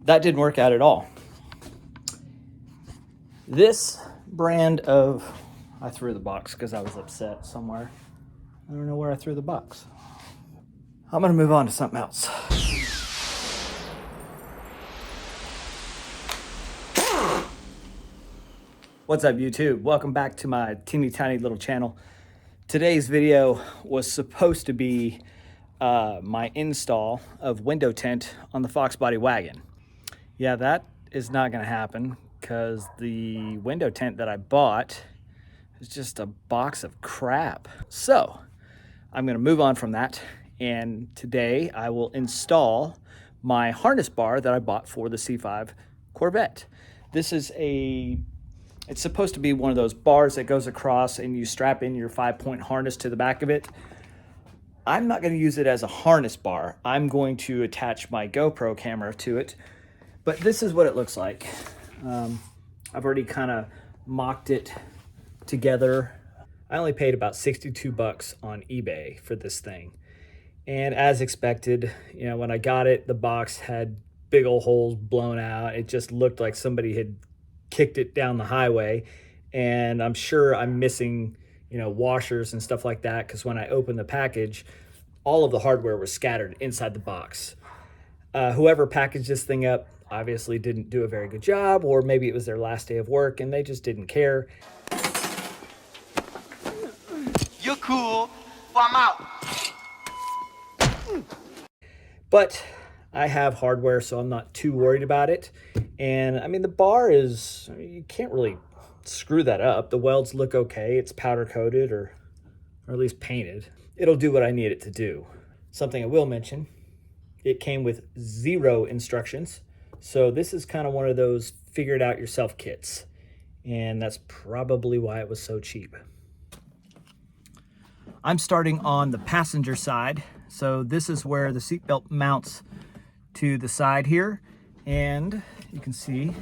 that didn't work out at all. This brand of, I threw the box because I was upset somewhere. I don't know where I threw the box. I'm gonna move on to something else. What's up, YouTube? Welcome back to my teeny tiny little channel. Today's video was supposed to be my install of window tint on the Fox body wagon. Yeah, that is not gonna happen because the window tint that I bought is just a box of crap. So I'm gonna move on from that, and today I will install my harness bar that I bought for the C5 Corvette. This is it's supposed to be one of those bars that goes across and you strap in your 5-point harness to the back of it. I'm not gonna use it as a harness bar. I'm going to attach my GoPro camera to it, but this is what it looks like. I've already kind of mocked it together. I only paid about 62 bucks on eBay for this thing. And as expected, you know, when I got it, the box had big old holes blown out. It just looked like somebody had kicked it down the highway. And I'm sure I'm missing, you know, washers and stuff like that, because when I opened the package, all of the hardware was scattered inside the box. Whoever packaged this thing up obviously didn't do a very good job, or maybe it was their last day of work and they just didn't care. You're cool. Well, I'm out. But I have hardware, so I'm not too worried about it. And I mean, the bar is, you can't really screw that up. The welds look okay. It's powder coated or at least painted. It'll do what I need it to do. Something I will mention, it came with 0 instructions. So this is kind of one of those figure it out yourself kits. And that's probably why it was so cheap. I'm starting on the passenger side. So this is where the seatbelt mounts to the side here. And you can see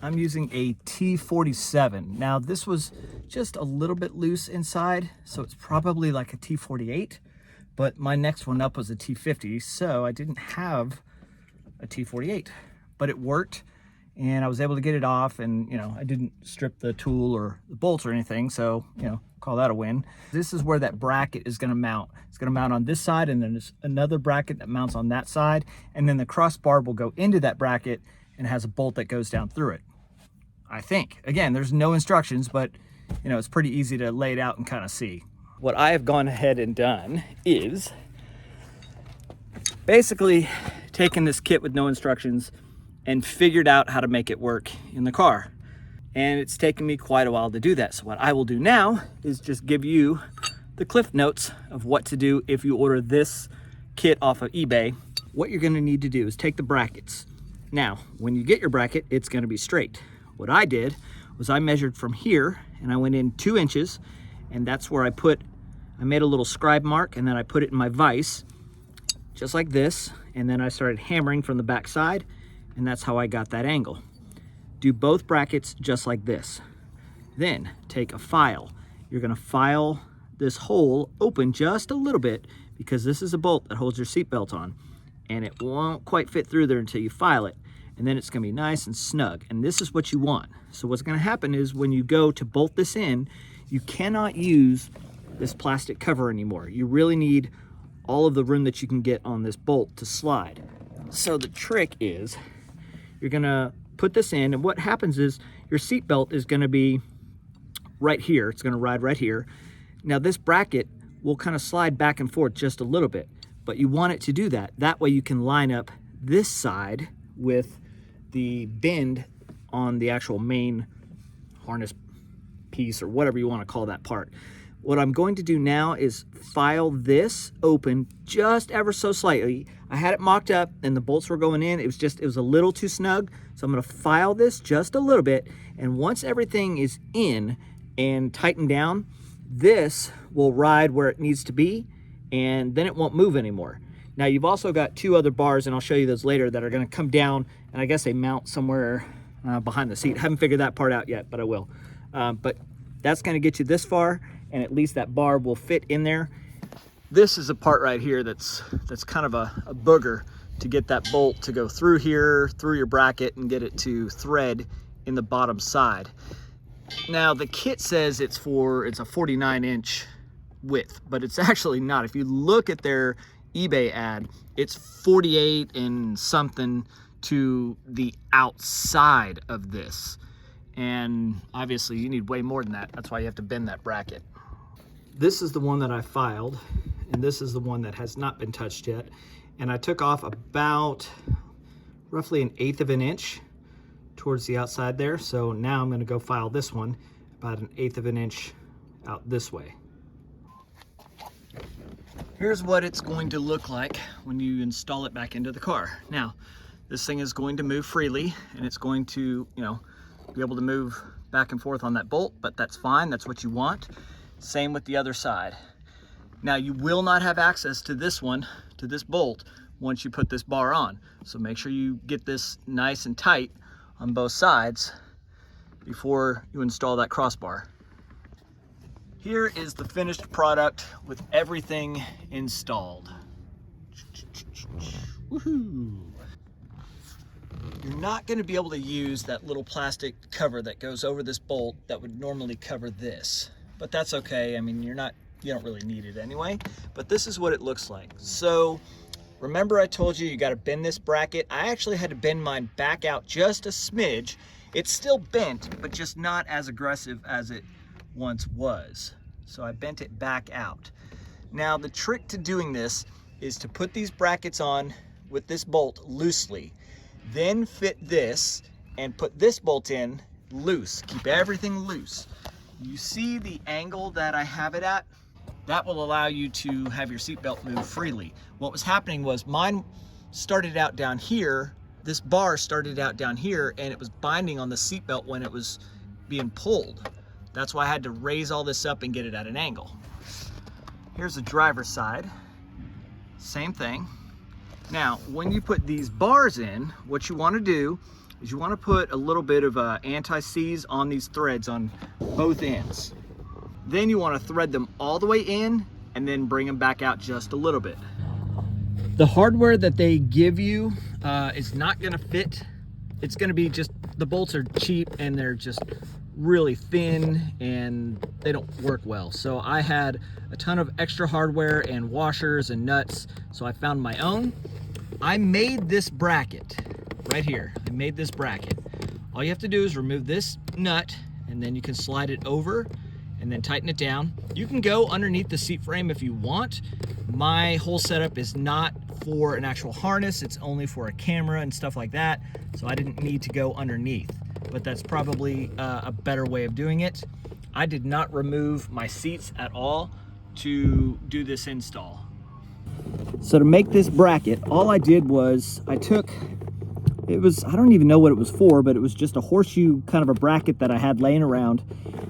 I'm using a T47. Now this was just a little bit loose inside, so it's probably like a T48, but my next one up was a T50, so I didn't have a T48, but it worked and I was able to get it off, and you know, I didn't strip the tool or the bolts or anything, so you know, call that a win. This is where that bracket is going to mount. It's going to mount on this side, and then there's another bracket that mounts on that side, and then the crossbar will go into that bracket and has a bolt that goes down through it. I think. Again, there's no instructions, but you know, it's pretty easy to lay it out and kind of see. What I have gone ahead and done is basically taken this kit with no instructions and figured out how to make it work in the car. And it's taken me quite a while to do that. So what I will do now is just give you the cliff notes of what to do if you order this kit off of eBay. What you're gonna need to do is take the brackets. Now, when you get your bracket, it's gonna be straight. What I did was I measured from here and I went in 2 inches, and that's where I made a little scribe mark, and then I put it in my vise, just like this. And then I started hammering from the back side, and that's how I got that angle. Do both brackets just like this. Then take a file. You're gonna file this hole open just a little bit, because this is a bolt that holds your seatbelt on, and it won't quite fit through there until you file it. And then it's gonna be nice and snug. And this is what you want. So what's gonna happen is when you go to bolt this in, you cannot use this plastic cover anymore. You really need all of the room that you can get on this bolt to slide. So the trick is, you're gonna put this in, and what happens is your seatbelt is gonna be right here. It's gonna ride right here. Now this bracket will kind of slide back and forth just a little bit, but you want it to do that. That way you can line up this side with the bend on the actual main harness piece, or whatever you want to call that part. What I'm going to do now is file this open just ever so slightly. I had it mocked up and the bolts were going in. It was a little too snug. So I'm going to file this just a little bit. And once everything is in and tightened down, this will ride where it needs to be, and then it won't move anymore. Now you've also got 2 other bars, and I'll show you those later, that are going to come down, and I guess they mount somewhere behind the seat. I haven't figured that part out yet, but I will. But that's going to get you this far, and at least that bar will fit in there. This is a part right here that's kind of a booger. to get that bolt to go through here, through your bracket, and get it to thread in the bottom side. Now the kit says it's a 49-inch width, but it's actually not. If you look at their eBay ad, it's 48 and something to the outside of this. And obviously you need way more than that. That's why you have to bend that bracket. This is the one that I filed, and this is the one that has not been touched yet. And I took off about roughly 1/8 of an inch towards the outside there. So now I'm gonna go file this one about 1/8 of an inch out this way. Here's what it's going to look like when you install it back into the car. Now, this thing is going to move freely, and it's going to, be able to move back and forth on that bolt, but that's fine, that's what you want. Same with the other side. Now, you will not have access to this one, to this bolt, once you put this bar on. So make sure you get this nice and tight on both sides before you install that crossbar. Here is the finished product with everything installed. Woohoo! You're not going to be able to use that little plastic cover that goes over this bolt that would normally cover this, but that's okay. I mean, you don't really need it anyway, but this is what it looks like. So remember I told you got to bend this bracket? I actually had to bend mine back out just a smidge. It's still bent, but just not as aggressive as it once was. So I bent it back out. Now the trick to doing this is to put these brackets on with this bolt loosely, then fit this and put this bolt in loose. Keep everything loose. You see the angle that I have it at? That will allow you to have your seatbelt move freely. What was happening was mine started out down here, this bar started out down here, and it was binding on the seatbelt when it was being pulled. That's why I had to raise all this up and get it at an angle. Here's the driver's side. Same thing. Now, when you put these bars in, what you want to do is you want to put a little bit of anti-seize on these threads on both ends. Then you want to thread them all the way in and then bring them back out just a little bit. The hardware that they give you is not going to fit. It's going to be just, the bolts are cheap and they're just really thin and they don't work well. So I had a ton of extra hardware and washers and nuts, so I found my own. I made this bracket right here. I made this bracket. All you have to do is remove this nut, and then you can slide it over and then tighten it down. You can go underneath the seat frame if you want. My whole setup is not for an actual harness. It's only for a camera and stuff like that, so I didn't need to go underneath, but that's probably a better way of doing it. I did not remove my seats at all to do this install. So to make this bracket, all I did was I took, I don't even know what it was for, but it was just a horseshoe kind of a bracket that I had laying around.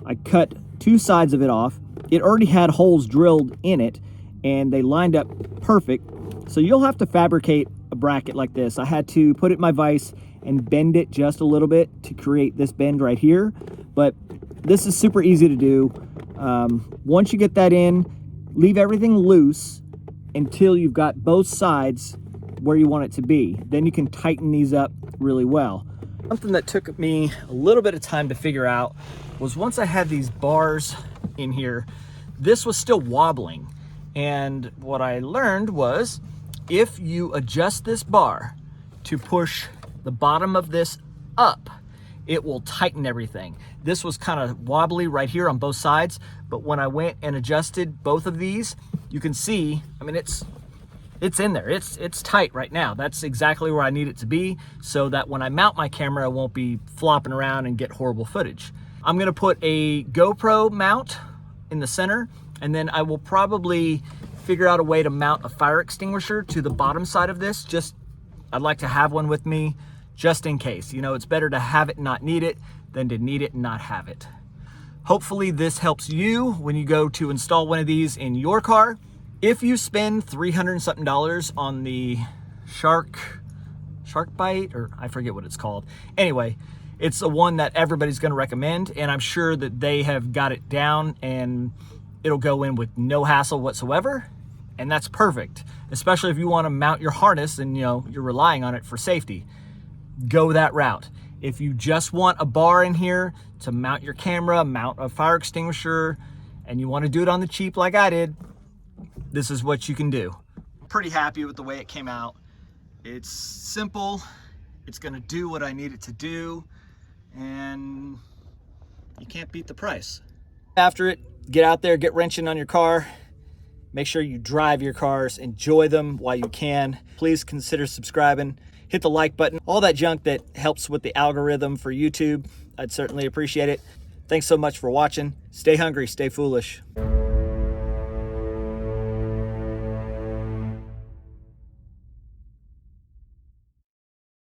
I cut two sides of it off. It already had holes drilled in it and they lined up perfect. So you'll have to fabricate a bracket like this. I had to put it in my vise and bend it just a little bit to create this bend right here. But this is super easy to do. Once you get that in, leave everything loose until you've got both sides where you want it to be. Then you can tighten these up really well. Something that took me a little bit of time to figure out was once I had these bars in here, this was still wobbling. And what I learned was if you adjust this bar to push the bottom of this up, it will tighten everything. This was kind of wobbly right here on both sides, but when I went and adjusted both of these, you can see, I mean, it's in there. It's tight right now. That's exactly where I need it to be so that when I mount my camera, I won't be flopping around and get horrible footage. I'm gonna put a GoPro mount in the center, and then I will probably figure out a way to mount a fire extinguisher to the bottom side of this. I'd like to have one with me just in case. It's better to have it and not need it than to need it and not have it. Hopefully this helps you when you go to install one of these in your car. If you spend $300 and something on the shark bite, or I forget what it's called. Anyway, it's the one that everybody's gonna recommend, and I'm sure that they have got it down and it'll go in with no hassle whatsoever. And that's perfect, especially if you want to mount your harness and you're relying on it for safety. Go that route. If you just want a bar in here to mount your camera, mount a fire extinguisher, and you want to do it on the cheap like I did, this is what you can do. I'm pretty happy with the way it came out. It's simple, it's gonna do what I need it to do, and you can't beat the price. After it, get out there, get wrenching on your car. Make sure you drive your cars, enjoy them while you can. Please consider subscribing, hit the like button, all that junk that helps with the algorithm for YouTube. I'd certainly appreciate it. Thanks so much for watching. Stay hungry, stay foolish.